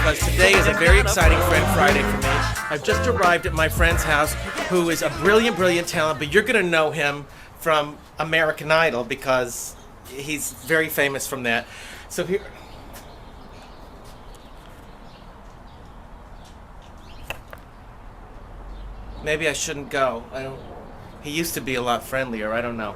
because today is a very exciting Friend Friday for me. I've just arrived at my friend's house, who is a brilliant, brilliant talent, but you're going to know him from American Idol because he's very famous from that. So here... Maybe I shouldn't go. He used to be a lot friendlier. I don't know.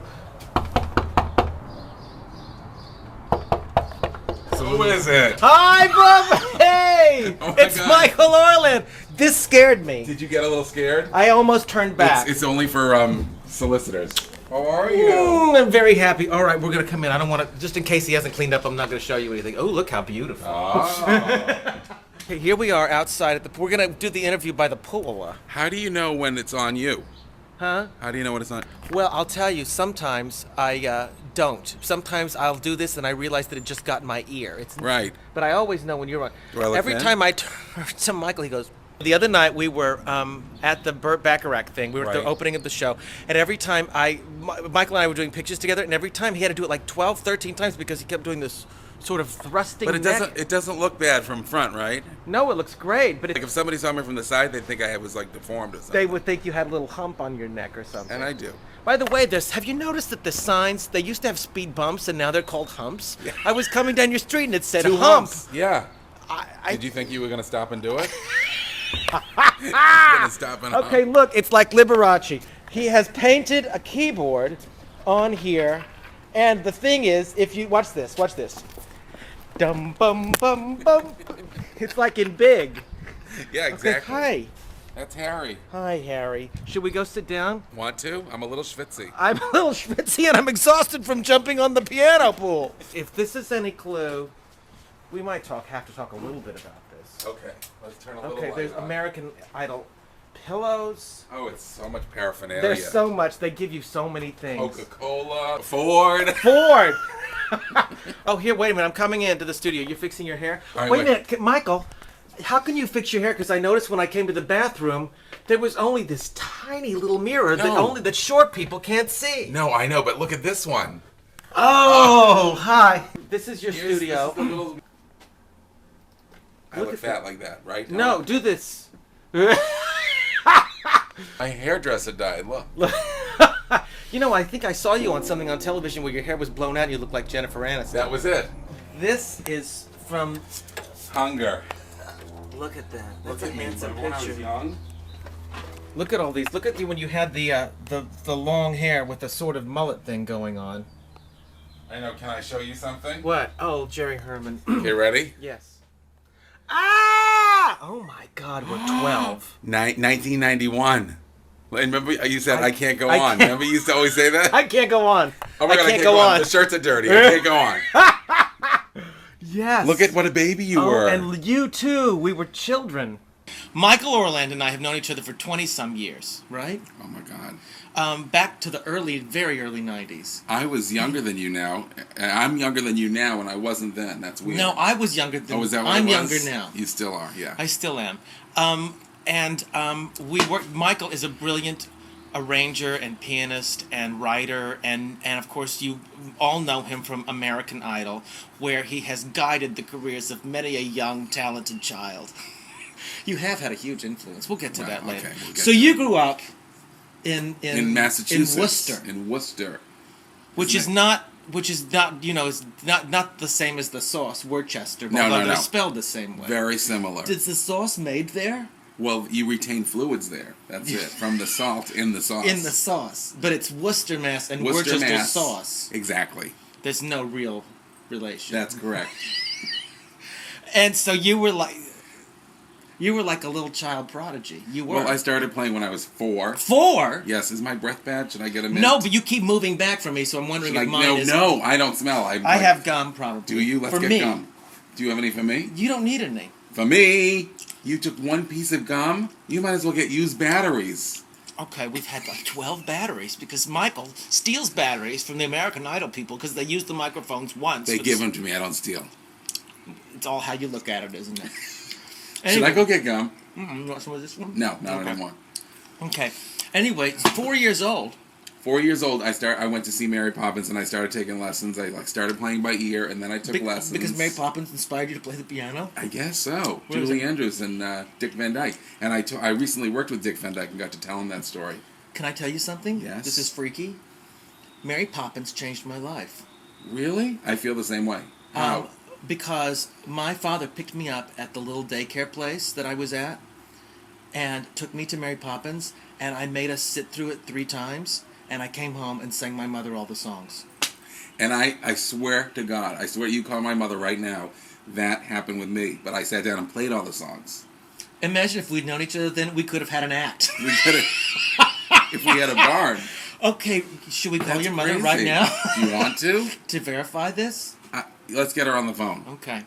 Who is it? Hi, Bob! Hey! Oh It's God. Michael Orland! This scared me. Did you get a little scared? I almost turned back. It's only for solicitors. How are you? I'm very happy. All right, we're going to come in. I don't want to... Just in case he hasn't cleaned up, I'm not going to show you anything. Oh, look how beautiful. Oh. Okay, here we are outside at the... We're going to do the interview by the pool. How do you know when it's on you? Huh? How do you know when it's on? Well, I'll tell you, sometimes I don't. Sometimes I'll do this and I realize that it just got in my ear. It's Right. But I always know when you're on. Do I look Every thin? time I turn to Michael, he goes... The other night we were at the Burt Bacharach thing. We were at the Right. opening of the show. And every time Michael and I were doing pictures together, and every time he had to do it like 12, 13 times because he kept doing this sort of thrusting But it doesn't look bad from front, right? No, it looks great, but Like if somebody saw me from the side, they'd think I was like deformed or something. they would think you had a little hump on your neck or something. And I do. By the way, have you noticed that the signs, they used to have speed bumps and now they're called humps? Yeah. I was coming down your street and it said Two hump. humps. Yeah. I- Did you think you were gonna stop and do it? Gonna stop and Okay, hump. look, it's like Liberace. He has painted a keyboard on here, and the thing is, if you watch this. Dum bum bum bum. It's like in big. Yeah, Okay, exactly. hi. That's Harry. Hi, Harry. Should we go sit down? Want to? I'm a little schwitzy. I'm a little schwitzy and I'm exhausted from jumping on the piano pool. If this is any clue, we might have to talk a little bit about this. Okay, let's turn a little Okay, light there's on. American Idol pillows. Oh, it's so much paraphernalia. There's so much. They give you so many things. Coca-Cola, Ford. Ford. Oh, here, wait a minute. I'm coming into the studio. You're fixing your hair? All right, wait a wait. minute. Michael, how can you fix your hair? Because I noticed when I came to the bathroom, there was only this tiny little mirror No. that short people can't see. No, I know, but look at this one. Oh, hi. This is your This is studio. the little... I Look look at fat like that, right? No, do this. My hairdresser died. Look. You know, I think I saw you on something on television where your hair was blown out and you looked like Jennifer Aniston. That was it. This is from... Hunger. Look at that. Look That's a at me. handsome Remember when I was picture. young? Look at all these. Look at you when you had the long hair with the sort of mullet thing going on. I know. Can I show you something? What? Oh, Jerry Herman. You ready? Yes. Ah! Oh my God, we're 12. 1991. Remember you said I can't go I on. can't- Remember you used to always say that? I can't go on. Oh my God, I can't go on. The shirts are dirty. I can't go on. Yes. Look at what a baby you were. And you too. We were children. Michael Orland and I have known each other for 20-some years, right? Oh my God. Back to the very early 90s. I was younger than you now. And I'm younger than you now, and I wasn't then. That's weird. No, I was younger than... Oh, is that what I'm it was? younger now. You still are, yeah. I still am. We work. Michael is a brilliant arranger and pianist and writer, and of course you all know him from American Idol, where he has guided the careers of many a young, talented child. You have had a huge influence. We'll get to Well, that later. okay, we'll get So to you grew up in Massachusetts. in Worcester, In Worcester. which is not you know is not the same as the sauce Worcester, No, although no, they're no. spelled the same way. Very similar. Is the sauce made there? Well, you retain fluids there. That's it. From the salt in the sauce. In the sauce, but it's Worcester, Mass, and Worcester, Worcester Mass. sauce. Exactly. There's no real relation. That's correct. And so you were like a little child prodigy. You were. Well, I started playing when I was 4. 4? Yes, is my breath bad? Should I get a minute? No, but you keep moving back from me, so I'm wondering if mine is. No, I don't smell. I have gum, probably. Do you? Let's for get me. gum. Do you have any for me? You don't need any. For me? You took one piece of gum? You might as well get used batteries. Okay, we've had like 12 batteries because Michael steals batteries from the American Idol people because they use the microphones once. They give them to me. I don't steal. It's all how you look at it, isn't it? Should I go get gum? You want some of this one? No, not Okay. anymore. Okay. Anyway, 4 years old. 4 years old, I went to see Mary Poppins, and I started taking lessons. I started playing by ear, and then I took lessons. Because Mary Poppins inspired you to play the piano? I guess so. Julie Andrews and Dick Van Dyke. And I recently worked with Dick Van Dyke and got to tell him that story. Can I tell you something? Yes. This is freaky. Mary Poppins changed my life. Really? I feel the same way. How? Because my father picked me up at the little daycare place that I was at and took me to Mary Poppins, and I made us sit through it 3 times. And I came home and sang my mother all the songs. And I swear to God, I swear you call my mother right now, that happened with me. But I sat down and played all the songs. Imagine if we'd known each other then, we could have had an act. We could have, if we had a barn. Okay, should we call your mother crazy. right now? Do you want to? To verify this? Let's get her on the phone. Okay.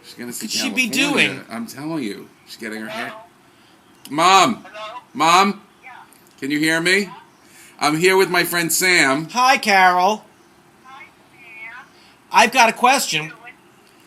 She's going to see Could she California. be doing? I'm telling you. She's getting her hair. Mom. Hello? Mom. Yeah. Can you hear me? I'm here with my friend Sam. Hi, Carol. Hi, Sam. I've got a question.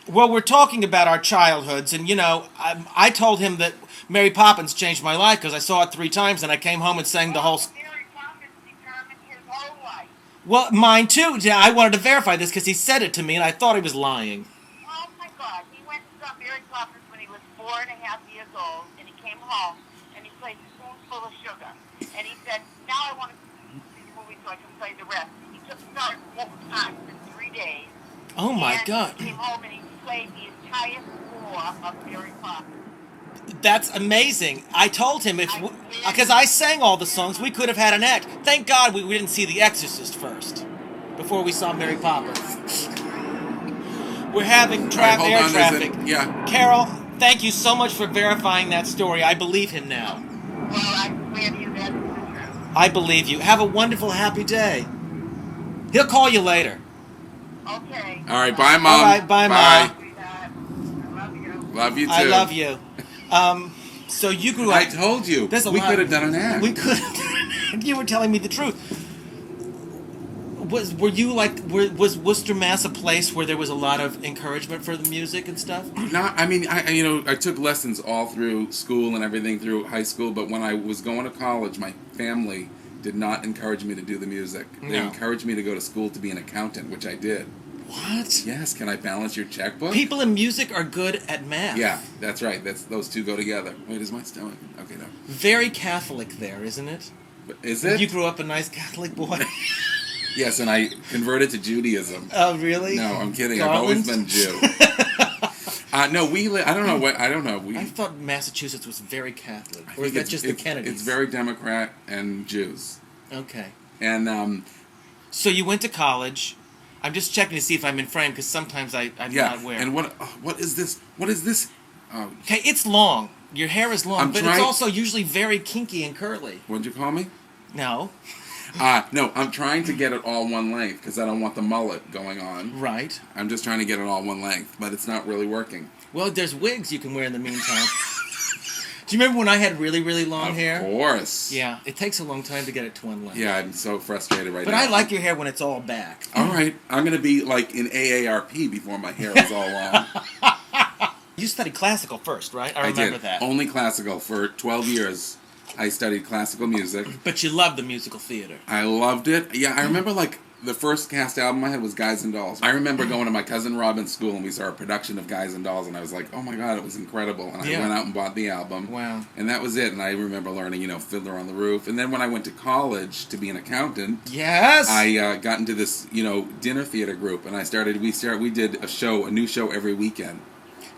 Well, we're talking about our childhoods, and, I told him that Mary Poppins changed my life because I saw it 3 times, and I came home and sang the whole... Mary Poppins determined his whole life. Well, mine too. I wanted to verify this because he said it to me, and I thought he was lying. Oh, my God. He went and saw Mary Poppins when he was 4.5 years old, and he came home, and he played Spoonful of Sugar. And he said, now I want to see the movie so I can play the rest. He took start 4 times in 3 days. Oh, my and God. He came home and he played the entire score of Mary Poppins. That's amazing. I told him because I sang all the songs, we could have had an act. Thank God we didn't see The Exorcist first before we saw Mary Poppins. We're having air traffic. Yeah. Carol, thank you so much for verifying that story. I believe him now. Well, I swear to you that's the truth. I believe you. Have a wonderful, happy day. He'll call you later. Okay. All right. Bye, Mom. All right. Bye, Mom. Sweetheart. I love you. Love you, too. I love you. So you grew up... I told you. We could have done an act. We could have... You were telling me the truth. Was Worcester, Mass. A place where there was a lot of encouragement for the music and stuff? I took lessons all through school and everything through high school, but when I was going to college, my family did not encourage me to do the music. They encouraged me to go to school to be an accountant, which I did. What? Yes, can I balance your checkbook? People in music are good at math. Yeah, that's right. Those two go together. Wait, is my stomach? Okay, no. Very Catholic there, isn't it? Is it? You grew up a nice Catholic boy. Yes, and I converted to Judaism. Oh, really? No, I'm kidding. Garland? I've always been Jew. I don't know what. I don't know. I thought Massachusetts was very Catholic. Or is that just the Kennedys? It's very Democrat and Jews. Okay. And so you went to college. I'm just checking to see if I'm in frame because sometimes I'm not aware. And what is this? What is this? Okay, it's long. Your hair is long, but it's also usually very kinky and curly. What'd you call me? No. No, I'm trying to get it all one length because I don't want the mullet going on. Right. I'm just trying to get it all one length, but it's not really working. Well, there's wigs you can wear in the meantime. Do you remember when I had really, really long hair? Of course. Yeah, it takes a long time to get it to one length. Yeah, I'm so frustrated right now. But I like your hair when it's all back. All right, I'm going to be like in AARP before my hair is all long. You studied classical first, right? I remember that. Only classical for 12 years. I studied classical music. But you loved the musical theater. I loved it. Yeah, I remember the first cast album I had was Guys and Dolls. I remember going to my cousin Robin's school and we saw a production of Guys and Dolls and I was like, oh my God, it was incredible. And I went out and bought the album. Wow. And that was it. And I remember learning, Fiddler on the Roof. And then when I went to college to be an accountant, yes, I got into this, dinner theater group and we did a new show every weekend.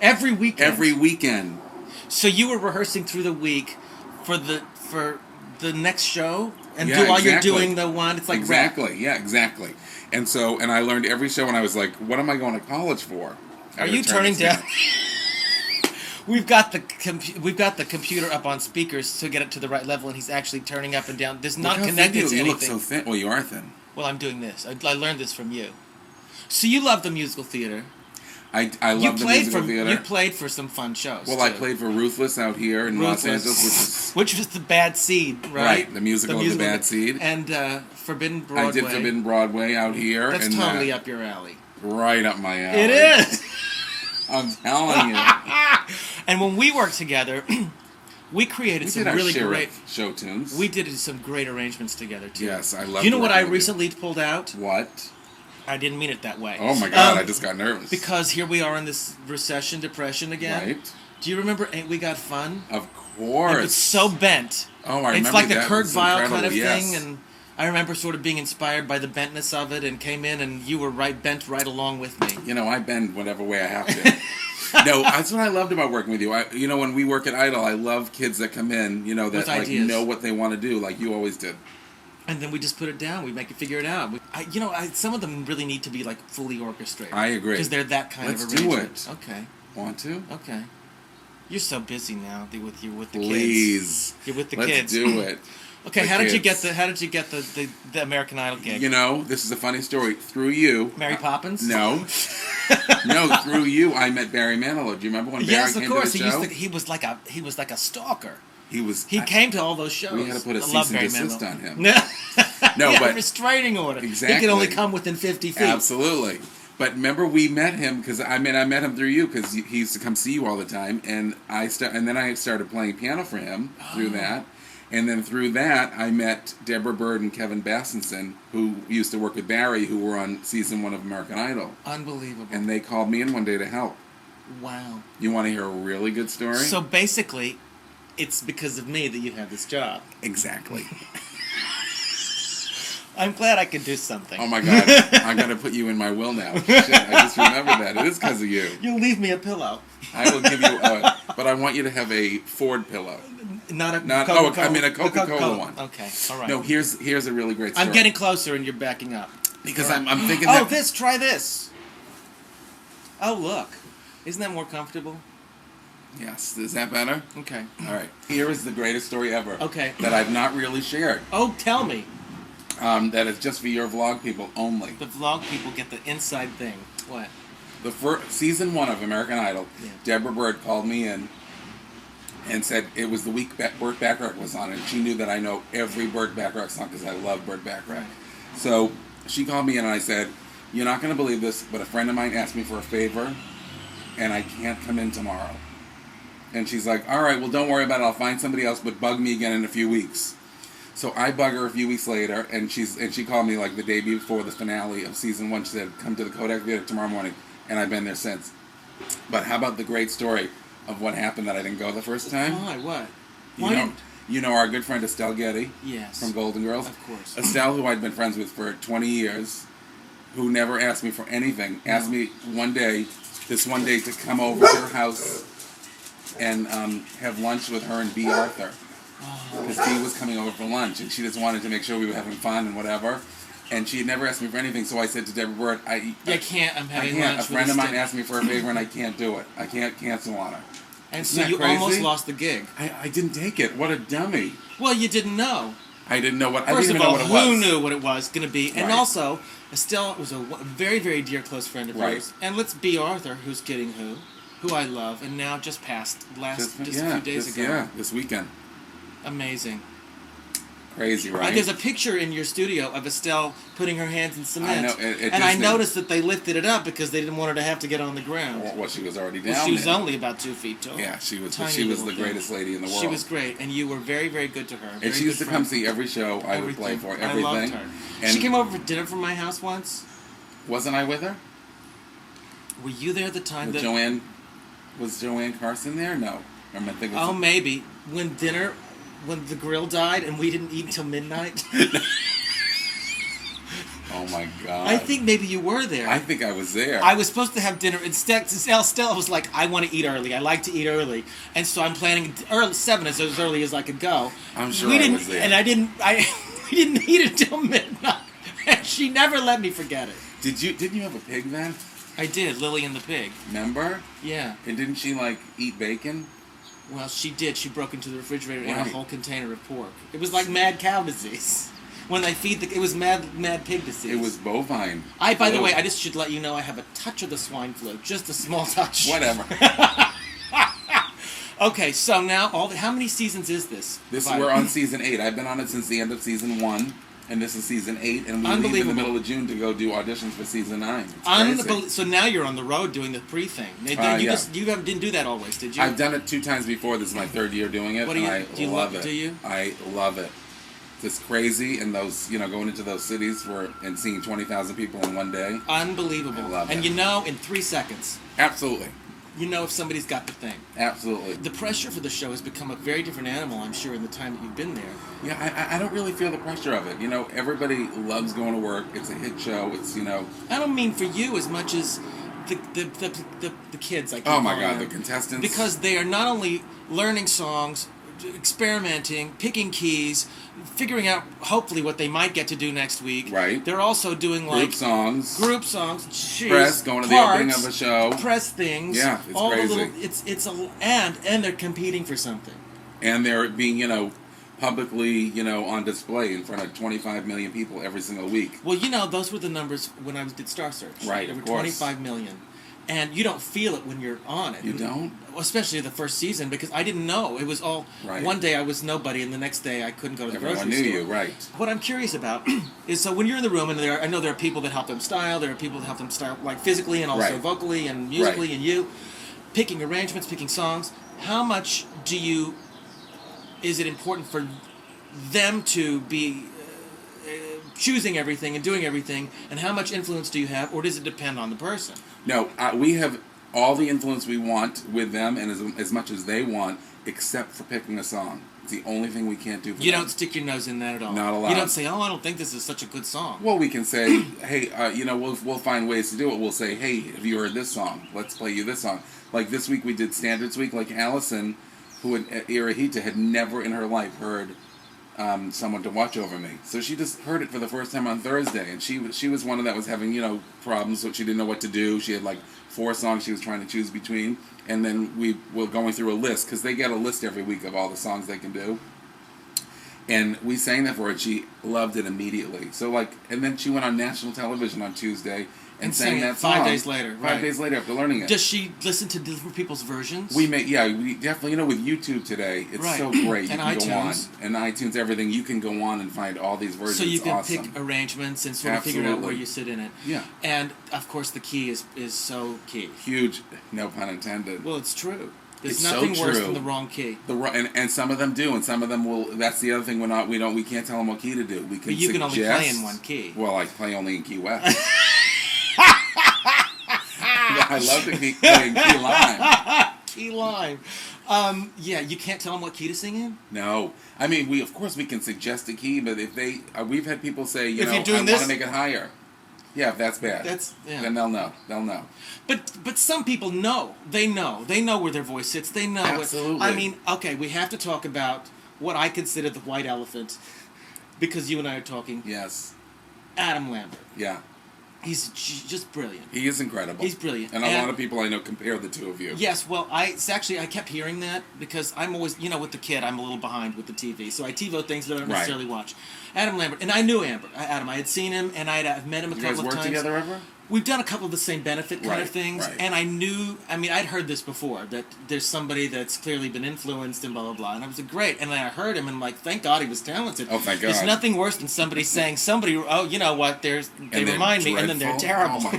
Every weekend? Every weekend. So you were rehearsing through the week for the next show? And while you're doing the one, it's like... Exactly, exactly. And I learned every show and I was like, what am I going to college for? Are you turning down... We've got the computer up on speakers to get it to the right level and he's actually turning up and down. This is not connected to anything. You look so thin. Well, you are thin. Well, I'm doing this. I learned this from you. So you love the musical theater. I love the musical theater. You played for some fun shows. Well, I played for Ruthless out here in Los Angeles, which was the Bad Seed, right? Right, the musical of the Bad Seed. And Forbidden Broadway. I did Forbidden Broadway out here. That's totally up your alley. Right up my alley. It is. I'm telling you. And when we worked together, We created We some did our really share great. of show tunes. We did some great arrangements together too. Yes, I love. You know what I working with you. recently pulled out? What? I didn't mean it that way. Oh my God! I just got nervous. Because here we are in this recession, depression again. Right. Do you remember Ain't We Got Fun? Of course. It's so bent. Oh, I remember It's like the that. Kurt It's Weill kind incredible, of yes. thing, and I remember sort of being inspired by the bentness of it, and came in, and you were bent right along with me. You know, I bend whatever way I have to. No, that's what I loved about working with you. When we work at Idol, I love kids that come in, that With like ideas. know what they want to do, like you always did. And then we just put it down. We make it figure it out. Some of them really need to be like fully orchestrated. I agree. Because they're that kind Let's of do arrangement. it. Okay. Want to? Okay. You're so busy now with the kids. Please. You're with the Let's kids. do it. Okay, The how did you get kids. the American Idol gig? This is a funny story. Through you. Mary Poppins? No. No, through you, I met Barry Manilow. Do you remember when Yes, Barry of came course. to the show? He was like a stalker. He Came to all those shows. We had to put a I cease love and Barry desist Manilow. on him. No, but a restraining order. Exactly. He could only come within 50 feet. Absolutely. But remember, we met him because I met him through you because he used to come see you all the time, and then I started playing piano for him through that, and then through that I met Deborah Bird and Kevin Bassenson, who used to work with Barry, who were on season 1 of American Idol. Unbelievable. And they called me in one day to help. Wow. You want to hear a really good story? So basically, it's because of me that you have this job. Exactly. I'm glad I could do something. Oh my God, I'm gonna put you in my will now. Shit, I just remembered that. It is because of you. You'll leave me a pillow. I will give you but I want you to have a Ford pillow. Not a a Coca-Cola one. Okay, all right. No, here's a really great story. I'm getting closer and you're backing up. Because I'm thinking Oh, that... try this. Oh, look. Isn't that more comfortable? Yes, is that better? Okay. All right. Here is the greatest story ever. Okay. That I've not really shared. Oh, tell me. That is just for your vlog people only. The vlog people get the inside thing. What? The first season 1 of American Idol, Yeah. Deborah Bird called me in and said it was the week Burt Bacharach was on, and she knew that I know every Burt Bacharach song because I love Burt Bacharach. Right. So she called me in and I said, "You're not going to believe this, but a friend of mine asked me for a favor, and I can't come in tomorrow." And she's like, "All right, well, don't worry about it. I'll find somebody else, but bug me again in a few weeks." So I bug her a few weeks later, and she called me like the day before the finale of season 1. She said, "Come to the Kodak Theater tomorrow morning," and I've been there since. But how about the great story of what happened that I didn't go the first time? Why? What? You know our good friend Estelle Getty? Yes. From Golden Girls? Of course. Estelle, who I'd been friends with for 20 years, who never asked me for anything, asked me one day to come over to her house and have lunch with her and Bea Arhur. Because Bea was coming over for lunch, and she just wanted to make sure we were having fun and whatever. And she had never asked me for anything, so I said to Deborah Bird, I can't. I'm having I can't. lunch A friend with of mine Estelle. asked me for a favor, and I can't do it. I can't cancel on her. And Isn't so that you crazy? almost lost the gig. I didn't take it. What a dummy. Well, you didn't know. I didn't know what. I First didn't of even all, know what it was. who knew what it was going to be? And Right. also, Estelle was a very, very dear close friend of Right. yours. And let's Bea Arhur, who's getting who I love, and now just passed just a few days ago. Yeah, this weekend. Amazing. Crazy, right? There's a picture in your studio of Estelle putting her hands in cement. I know, it and I just- noticed that they lifted it up because they didn't want her to have to get on the ground. Well, she was already down Well, she was there. only about 2 feet tall. Yeah, she was. Tiny She was little the thing. greatest lady in the world. She was great, and you were very, very good to her. And Very she used good to come friend. see every show I would play for. Everything. I loved her. And She came over for dinner from my house once. Wasn't I with her? Were you there the time With that... Joanne? Was Joanne Carson there? No. I'm thinking. Oh, maybe. When the grill died and we didn't eat until midnight. Oh my God. I think maybe you were there. I think I was there. I was supposed to have dinner. Instead, Stella was like, I want to eat early. I like to eat early. And so I'm planning 7 as early as I could go. I'm sure we I didn't, was there. And we didn't eat until midnight. And she never let me forget it. Didn't you have a pig then? I did, Lily and the pig. Remember? Yeah. And didn't she eat bacon? Well, she did. She broke into the refrigerator and ate a Right. whole container of pork. It was like mad cow disease. When they feed it was mad pig disease. It was bovine. By the way, I just should let you know I have a touch of the swine flu. Just a small touch. Whatever. Okay, so now how many seasons is this? We're on season 8. I've been on it since the end of season 1. And this is season 8, and we leave in the middle of June to go do auditions for season 9. So now you're on the road doing the pre-thing. You didn't do that always, did you? I've done it 2 times before. This is my 3rd year doing it. Do you love it? Do you? I love it. It's crazy, and those, going into those cities and seeing 20,000 people in one day. Unbelievable. I love it. And in 3 seconds. Absolutely. You know if somebody's got the thing. Absolutely. The pressure for the show has become a very different animal, I'm sure, in the time that you've been there. Yeah, I don't really feel the pressure of it. Everybody loves going to work. It's a hit show. It's, I don't mean for you as much as the kids, I keep Oh my God, them. the contestants. Because they are not only learning songs, experimenting, picking keys, figuring out hopefully what they might get to do next week. Right. They're also doing group songs, press, going to the opening of the show, press things. Yeah, it's all crazy. And they're competing for something. And they're being publicly on display in front of 25 million people every single week. Well, those were the numbers when I did Star Search. Right. There were 25 million. And you don't feel it when you're on it. You don't? Especially the first season, because I didn't know. It was all, one day I was nobody, and the next day I couldn't go to the grocery store. Everyone knew you, right. What I'm curious about is, so when you're in the room, and I know there are people that help them style, there are people that help them style, like physically and also vocally and musically, and you, picking arrangements, picking songs, how much is it important for them to be choosing everything and doing everything, and how much influence do you have, or does it depend on the person? No, we have all the influence we want with them, and as much as they want, except for picking a song. It's the only thing we can't do for them. You don't stick your nose in that at all? Not allowed. You don't say, I don't think this is such a good song. Well, we can say, hey, we'll find ways to do it. We'll say, hey, have you heard this song? Let's play you this song. Like this week we did Standards Week. Like Allison, who at Irahita had never in her life heard Someone to Watch Over Me. So she just heard it for the first time on Thursday, and she was one of that was having problems, so she didn't know what to do. She had like 4 songs she was trying to choose between, and then we were going through a list because they get a list every week of all the songs they can do. And we sang that for her. She loved it immediately. So and then she went on national television on Tuesday and sang that song 5 days later. 5 days later after learning it. Does she listen to different people's versions? We definitely, with YouTube today, it's so great. You can iTunes. go on. And iTunes, everything, you can go on and find all these versions. So you can awesome. pick arrangements and sort of figure out where you sit in it. Yeah. And, of course, the key is so key. Huge, no pun intended. Well, it's true. There's It's nothing so worse true. than the wrong key. And some of them do, and some of them will. That's the other thing. We can't tell them what key to do. We can. But you can only play in one key. Well, I play only in Key West. I love to keep playing Key Lime. Key Lime. You can't tell them what key to sing in? No. I mean, we can suggest a key, but if they, we've had people say, I want to make it higher. Yeah, if that's bad. Then they'll know. But some people know. They know. They know where their voice sits. They know. Absolutely. Okay, we have to talk about what I consider the white elephant, because you and I are talking. Yes. Adam Lambert. Yeah. He's just brilliant. He is incredible. He's brilliant. And a lot of people I know compare the two of you. Yes, well, I kept hearing that because I'm always, with the kid, I'm a little behind with the TV. So I TiVo things that I don't necessarily watch. Adam Lambert, and I knew Adam. I had seen him, and I've met him a couple of times. You guys worked together ever? We've done a couple of the same benefit kind of things, right. And I'd heard this before, that there's somebody that's clearly been influenced and blah, blah, blah, and I was great, and then I heard him, and I'm like, thank God he was talented. Oh, thank God. There's nothing worse than somebody saying, you know what, they remind me, and then they're terrible. Oh, my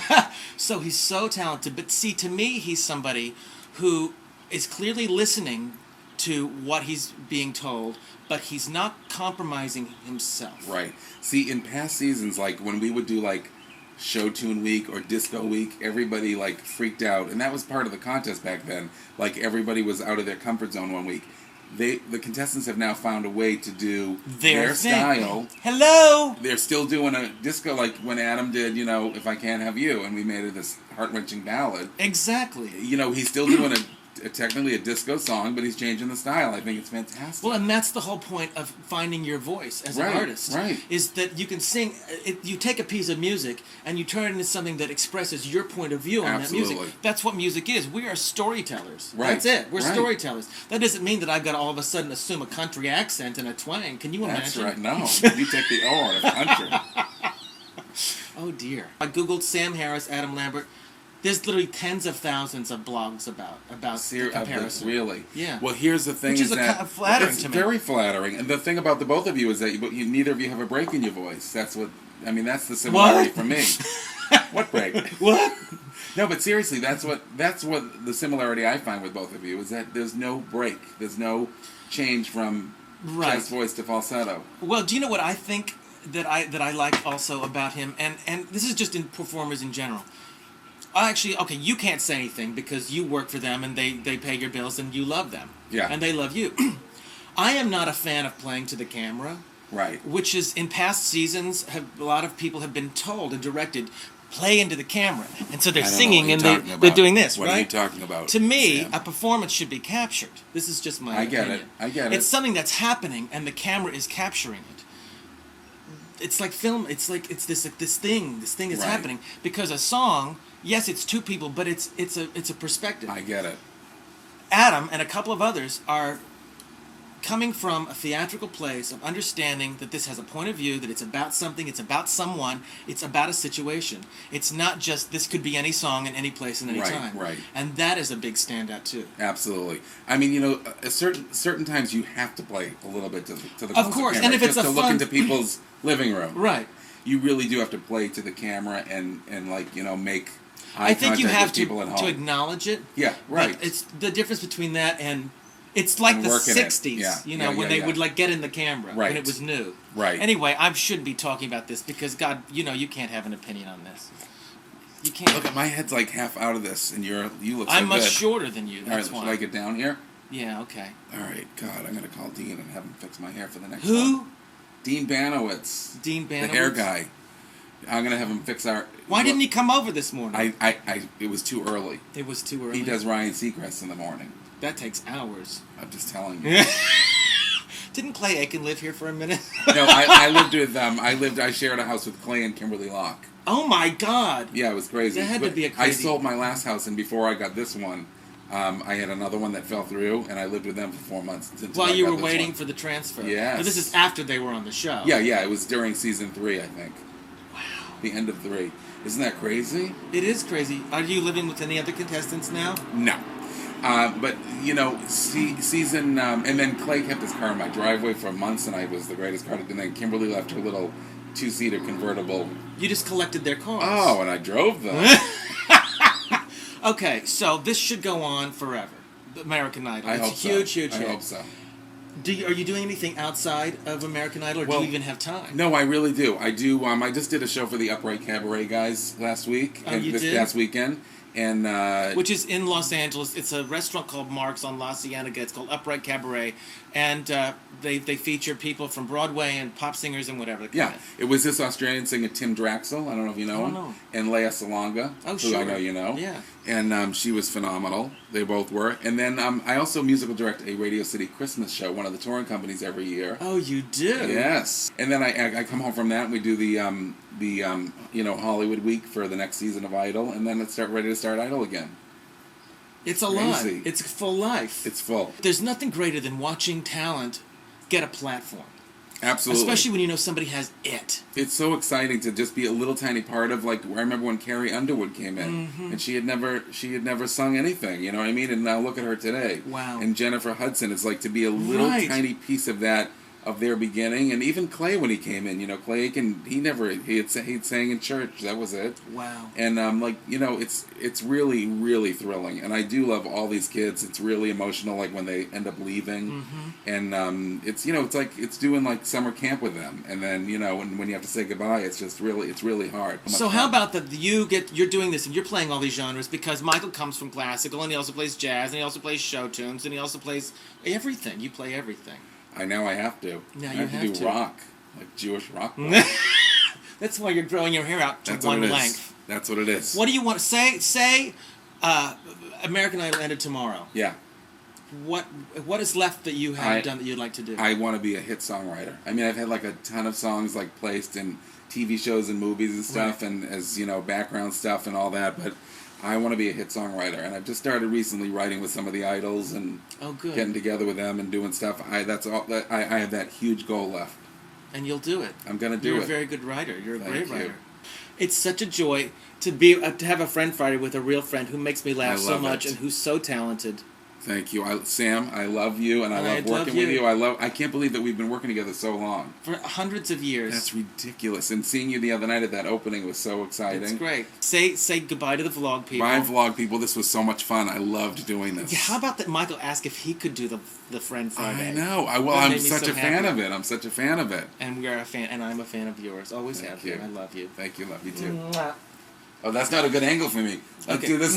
God. So he's so talented, but see, to me, he's somebody who is clearly listening to what he's being told, but he's not compromising himself. Right. See, in past seasons, like when we would do Show Tune Week or Disco Week, everybody freaked out, and that was part of the contest back then. Everybody was out of their comfort zone one week. The contestants have now found a way to do their style. Hello. They're still doing a disco, like when Adam did, If I Can't Have You, and we made it this heart-wrenching ballad. Exactly. He's still doing technically a disco song, but he's changing the style. I think it's fantastic. Well, and that's the whole point of finding your voice as an artist. Right. Is that you can sing, you take a piece of music and you turn it into something that expresses your point of view on that music. That's what music is. We are storytellers. Right. That's it. We're storytellers. That doesn't mean that I've got to all of a sudden assume a country accent and a twang. Can you imagine? That's right. No. You take the O out of country. Oh, dear. I Googled Sam Harris, Adam Lambert. There's literally tens of thousands of blogs about the comparison. Really? Yeah. Well, here's the thing: Which is that kind of flattering it's to me. very flattering. And the thing about the both of you is that neither of you have a break in your voice. That's what I mean. That's the similarity for me. What break? What? No, but seriously, that's what the similarity I find with both of you is that there's no break. There's no change from chest voice to falsetto. Well, do you know what I think that I like also about him, and this is just in performers in general. You can't say anything because you work for them and they pay your bills and you love them. Yeah. And they love you. I am not a fan of playing to the camera. Right. Which is, in past seasons, a lot of people have been told and directed, play into the camera. And so they're singing and they're doing this, what right? What are you talking about? To me, Sam? A performance should be captured. This is just my opinion. I get it. It's something that's happening and the camera is capturing it. It's like film. It's this thing. This thing is happening because a song. Yes, it's two people, but it's a perspective. I get it. Adam and a couple of others are coming from a theatrical place of understanding that this has a point of view, that it's about something, it's about someone, it's about a situation. It's not just this could be any song in any place and any time. Right. And that is a big standout too. Absolutely. I mean, certain times you have to play a little bit to the of course, camera, and if it's just a to fun... look into people's living room. Right. You really do have to play to the camera and make eye I think you contact have with people at home. to acknowledge it. Yeah, right. But it's the difference between that and it's like the 60s, when they would get in the camera when it was new. Right. Anyway, I shouldn't be talking about this because God, you can't have an opinion on this. You can't. Look, my head's like half out of this, and you look so I'm much good. shorter than you. That's All right, why. should I get down here? Yeah. Okay. All right. God, I'm gonna call Dean and have him fix my hair for the next Who? one. Dean Banowitz. Dean Banowitz. The hair guy. I'm gonna have him fix our. Why didn't he come over this morning? It was too early. It was too early. He does Ryan Seacrest in the morning. That takes hours. I'm just telling you. Didn't Clay Aiken live here for a minute? No, I lived with I shared a house with Clay and Kimberley Locke. Oh my God! Yeah, it was crazy. That had to be a crazy... I sold my last house, and before I got this one, I had another one that fell through, and I lived with them for 4 months. While you were waiting for the transfer. Yes. But this is after they were on the show. Yeah, it was during season 3, I think. Wow. The end of 3. Isn't that crazy? It is crazy. Are you living with any other contestants now? No. But, season... and then Clay kept his car in my driveway for months, and I was the greatest car. And then Kimberly left her little 2-seater convertible. You just collected their cars. Oh, and I drove them. Okay, so this should go on forever. The American Idol. I hope It's huge, so. huge, I huge. hope so. Are you doing anything outside of American Idol, or do you even have time? No, I really do. I do. I just did a show for the Upright Cabaret guys last week. Oh, and you this did? past weekend. And which is in Los Angeles. It's a restaurant called Mark's on La Cienega. It's called Upright Cabaret, and they feature people from Broadway and pop singers and whatever. Yeah, it was this Australian singer Tim Draxel. I don't know if you know him. No. And Leia Salonga, who I know you know. Yeah. And she was phenomenal. They both were. And then I also musical direct a Radio City Christmas show, one of the touring companies every year. Oh, you do? Yes. And then I come home from that, and we do the Hollywood week for the next season of Idol, and then it's ready to start Idol again. It's a lot. It's full life. It's full. There's nothing greater than watching talent get a platform. Absolutely. Especially when you know somebody has it. It's so exciting to just be a little tiny part of, I remember when Carrie Underwood came in, and she had never sung anything, you know what I mean? And now look at her today. Wow. And Jennifer Hudson, it's like to be a little tiny piece of that, of their beginning. And even Clay, when he came in, Clay Aiken, he'd sang in church, that was it. Wow. And it's really, really thrilling. And I do love all these kids. It's really emotional, when they end up leaving. And it's it's doing summer camp with them. And then when you have to say goodbye, it's really hard. So how about that you're doing this and you're playing all these genres, because Michael comes from classical and he also plays jazz and he also plays show tunes and he also plays everything. You play everything. I have to. Now I you have to do rock, Jewish rock. That's why you're growing your hair out to one length. That's what it is. What do you want to say? Say, American Idol ended tomorrow. Yeah. What is left that you haven't done that you'd like to do? I want to be a hit songwriter. I mean, I've had a ton of songs placed in TV shows and movies and stuff, and as background stuff and all that, but I want to be a hit songwriter, and I've just started recently writing with some of the idols and getting together with them and doing stuff. I have that huge goal left. And you'll do it. I'm gonna do it. You're a very good writer. You're a great writer. It's such a joy to have a Friend Friday with a real friend who makes me laugh so much and who's so talented. Thank you, Sam. I love you, and I love working with you. I can't believe that we've been working together so long. For hundreds of years. That's ridiculous. And seeing you the other night at that opening was so exciting. It's great. Say goodbye to the vlog people. Bye, vlog people. This was so much fun. I loved doing this. Yeah, how about that? Michael asked if he could do the Friend Friday. I know. I'm such a fan of it. I'm such a fan of it. And we are a fan, and I'm a fan of yours. Always have been. I love you. Thank you. Love you too. Mwah. Oh, that's not a good angle for me. Let's do this.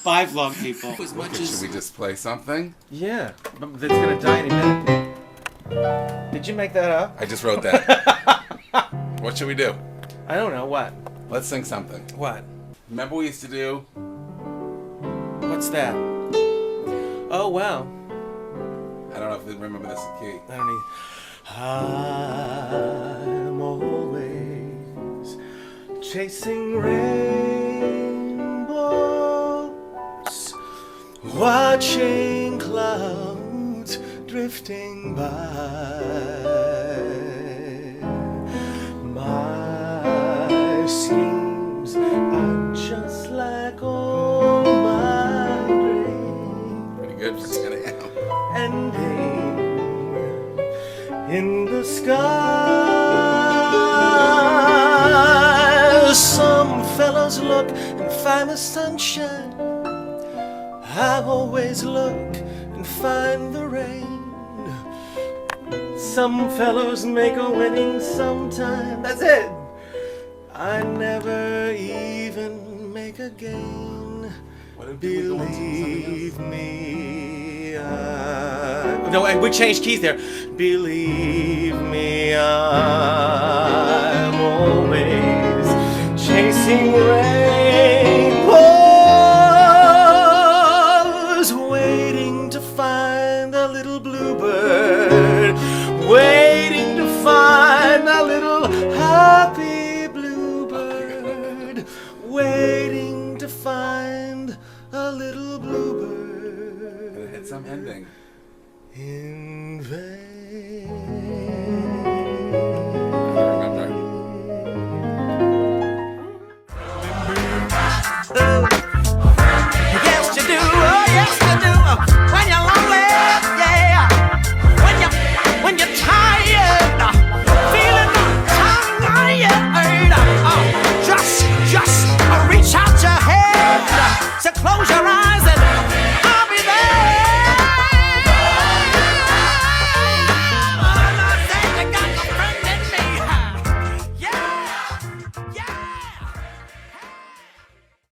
Bye, vlog people. Should we just play something? Yeah, that's gonna die any minute. Did you make that up? I just wrote that. What should we do? I don't know. What? Let's sing something. What? Remember we used to do? What's that? Oh, wow. I don't know if you remember this key. I don't need... I'm always chasing rainbows, watching clouds drifting by. My schemes are just like all my dreams. Pretty good for singing it. Ending in the sky. Some fellows look and find the sunshine. I always look and find the rain. Some fellows make a winning sometime. That's it. I never even make a gain. Believe me, no, and we changed keys there. Believe me, I'm always chasing rainbows, waiting to find a little bluebird, waiting to find a little happy bluebird, waiting to find a little bluebird. Hit some ending. In